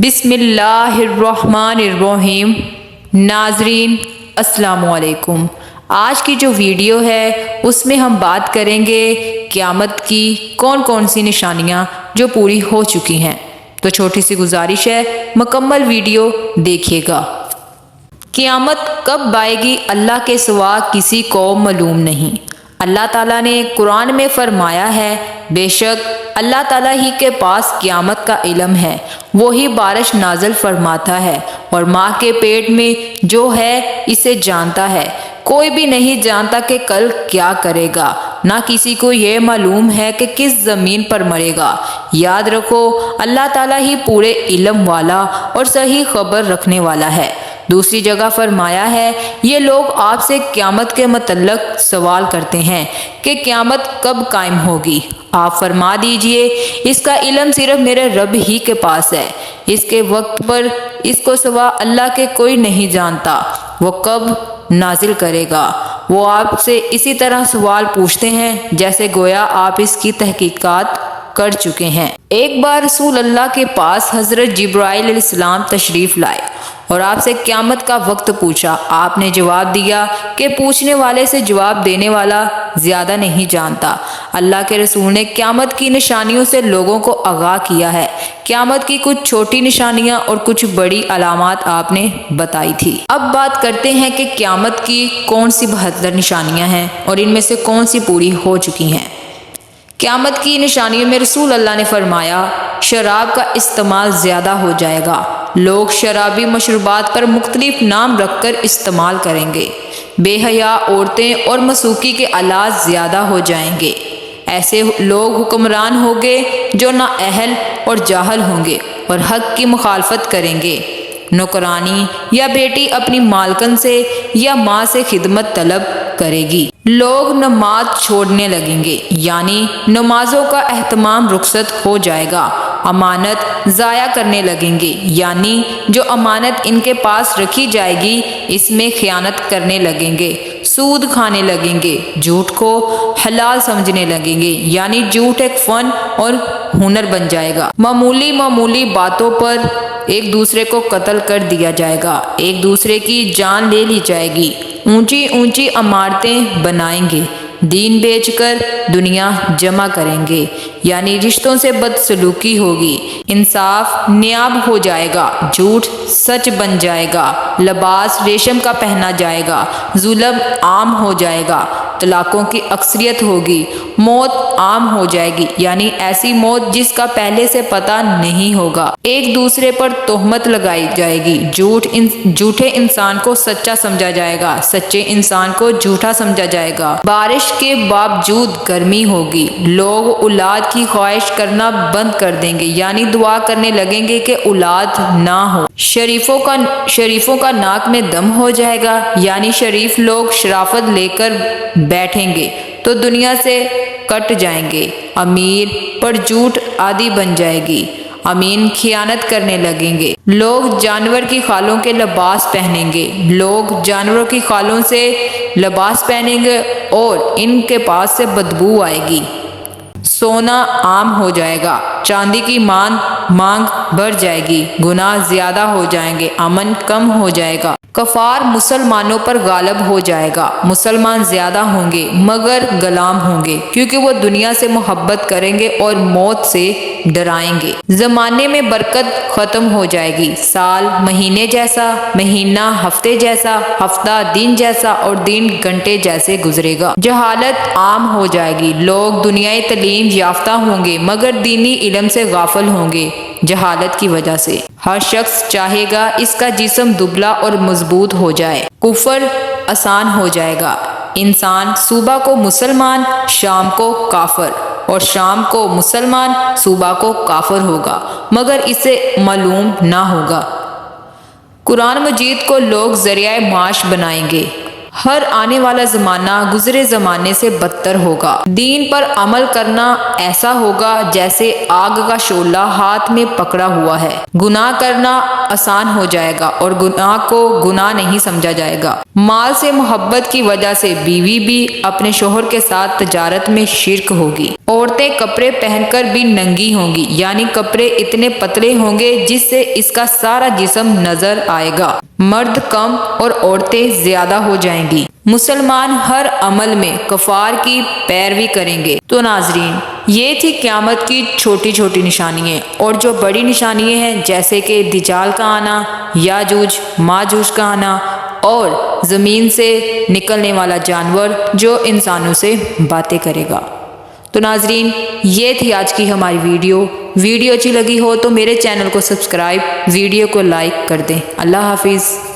بسم اللہ الرحمن الرحیم۔ ناظرین السلام علیکم۔ آج کی جو ویڈیو ہے اس میں ہم بات کریں گے قیامت کی کون کون سی نشانیاں جو پوری ہو چکی ہیں۔ تو چھوٹی سی گزارش ہے، مکمل ویڈیو دیکھیے گا۔ قیامت کب آئے گی اللہ کے سوا کسی کو معلوم نہیں۔ اللہ تعالیٰ نے قرآن میں فرمایا ہے، بے شک اللہ تعالیٰ ہی کے پاس قیامت کا علم ہے، وہی بارش نازل فرماتا ہے اور ماں کے پیٹ میں جو ہے اسے جانتا ہے۔ کوئی بھی نہیں جانتا کہ کل کیا کرے گا، نہ کسی کو یہ معلوم ہے کہ کس زمین پر مرے گا۔ یاد رکھو اللہ تعالیٰ ہی پورے علم والا اور صحیح خبر رکھنے والا ہے۔ دوسری جگہ فرمایا ہے، یہ لوگ آپ سے قیامت کے متعلق سوال کرتے ہیں کہ قیامت کب قائم ہوگی۔ آپ فرما دیجئے، اس کا علم صرف میرے رب ہی کے پاس ہے، اس کے وقت پر اس کو سوا اللہ کے کوئی نہیں جانتا۔ وہ کب نازل کرے گا؟ وہ آپ سے اسی طرح سوال پوچھتے ہیں جیسے گویا آپ اس کی تحقیقات کر چکے ہیں۔ ایک بار رسول اللہ کے پاس حضرت جبرائیل علیہ السلام تشریف لائے اور آپ سے قیامت کا وقت پوچھا۔ آپ نے جواب دیا کہ پوچھنے والے سے جواب دینے والا زیادہ نہیں جانتا۔ اللہ کے رسول نے قیامت کی نشانیوں سے لوگوں کو آگاہ کیا ہے۔ قیامت کی کچھ چھوٹی نشانیاں اور کچھ بڑی علامات آپ نے بتائی تھی۔ اب بات کرتے ہیں کہ قیامت کی کون سی 72 نشانیاں ہیں اور ان میں سے کون سی پوری ہو چکی ہیں۔ قیامت کی نشانیوں میں رسول اللہ نے فرمایا، شراب کا استعمال زیادہ ہو جائے گا۔ لوگ شرابی مشروبات پر مختلف نام رکھ کر استعمال کریں گے۔ بے حیا عورتیں اور موسیقی کے آلات زیادہ ہو جائیں گے۔ ایسے لوگ حکمران ہوں گے جو نااہل اور جاہل ہوں گے اور حق کی مخالفت کریں گے۔ نوکرانی یا بیٹی اپنی مالکن سے یا ماں سے خدمت طلب کرے گی۔ لوگ نماز چھوڑنے لگیں گے، یعنی نمازوں کا اہتمام رخصت ہو جائے گا۔ امانت ضائع کرنے لگیں گے، یعنی جو امانت ان کے پاس رکھی جائے گی اس میں خیانت کرنے لگیں گے۔ سود کھانے لگیں گے، جھوٹ کو حلال سمجھنے لگیں گے، یعنی جھوٹ ایک فن اور ہنر بن جائے گا۔ معمولی باتوں پر ایک دوسرے کو قتل کر دیا جائے گا، ایک دوسرے کی جان لے لی جائے گی۔ اونچی عمارتیں بنائیں گے، دین بیچ کر دنیا جمع کریں گے، یعنی رشتوں سے بدسلوکی ہوگی۔ انصاف نیاب ہو جائے گا، جھوٹ سچ بن جائے گا، لباس ریشم کا پہنا جائے گا، ظلم عام ہو جائے گا، طلاقوں کی اکثریت ہوگی، موت عام ہو جائے گی، یعنی ایسی موت جس کا پہلے سے پتہ نہیں ہوگا۔ ایک دوسرے پر تہمت لگائی جائے گی، جھوٹے انسان کو سچا سمجھا جائے گا، سچے انسان کو جھوٹا سمجھا جائے گا۔ بارش کے باوجود گرمی ہوگی، لوگ اولاد کی خواہش کرنا بند کر دیں گے، یعنی دعا کرنے لگیں گے کہ اولاد نہ ہو۔ شریفوں کا ناک میں دم ہو جائے گا، یعنی شریف لوگ شرافت لے کر بیٹھیں گے تو دنیا سے کٹ جائیں گے۔ امیر پر جھوٹ عادی بن جائے گی، امین خیانت کرنے لگیں گے۔ لوگ جانور کی خالوں کے لباس پہنیں گے، لوگ جانوروں کی خالوں سے لباس پہنیں گے اور ان کے پاس سے بدبو آئے گی۔ سونا عام ہو جائے گا، چاندی کی مانگ بڑھ جائے گی، گناہ زیادہ ہو جائیں گے، امن کم ہو جائے گا۔ کفار مسلمانوں پر غالب ہو جائے گا، مسلمان زیادہ ہوں گے مگر غلام ہوں گے، کیونکہ وہ دنیا سے محبت کریں گے اور موت سے ڈرائیں گے۔ زمانے میں برکت ختم ہو جائے گی، سال مہینے جیسا، مہینہ ہفتے جیسا، ہفتہ دن جیسا اور دن گھنٹے جیسے گزرے گا۔ جہالت عام ہو جائے گی، لوگ دنیائی تعلیم یافتہ ہوں گے مگر دینی علم سے غافل ہوں گے جہالت کی وجہ سے۔ ہر شخص چاہے گا اس کا جسم دبلا اور مضبوط ہو جائے، کفر آسان ہو جائے گا۔ انسان صبح کو مسلمان، شام کو کافر، اور شام کو مسلمان، صبح کو کافر ہوگا مگر اسے معلوم نہ ہوگا۔ قرآن مجید کو لوگ ذریعہ معاش بنائیں گے، ہر آنے والا زمانہ گزرے زمانے سے بدتر ہوگا۔ دین پر عمل کرنا ایسا ہوگا جیسے آگ کا شعلہ ہاتھ میں پکڑا ہوا ہے۔ گناہ کرنا آسان ہو جائے گا اور گناہ کو گناہ نہیں سمجھا جائے گا۔ مال سے محبت کی وجہ سے بیوی بھی اپنے شوہر کے ساتھ تجارت میں شرک ہوگی۔ عورتیں کپڑے پہن کر بھی ننگی ہوں گی، یعنی کپڑے اتنے پتلے ہوں گے جس سے اس کا سارا جسم نظر آئے گا۔ مرد کم اور عورتیں زیادہ ہو جائیں گی۔ مسلمان ہر عمل میں کفار کی پیروی کریں گے۔ تو ناظرین، یہ تھی قیامت کی چھوٹی چھوٹی نشانیاں، اور جو بڑی نشانیاں ہیں جیسے کہ دجال کا آنا، یاجوج ماجوج کا آنا، اور زمین سے نکلنے والا جانور جو انسانوں سے باتیں کرے گا۔ تو ناظرین، یہ تھی آج کی ہماری ویڈیو اچھی لگی ہو تو میرے چینل کو سبسکرائب، ویڈیو کو لائک کر دیں۔ اللہ حافظ۔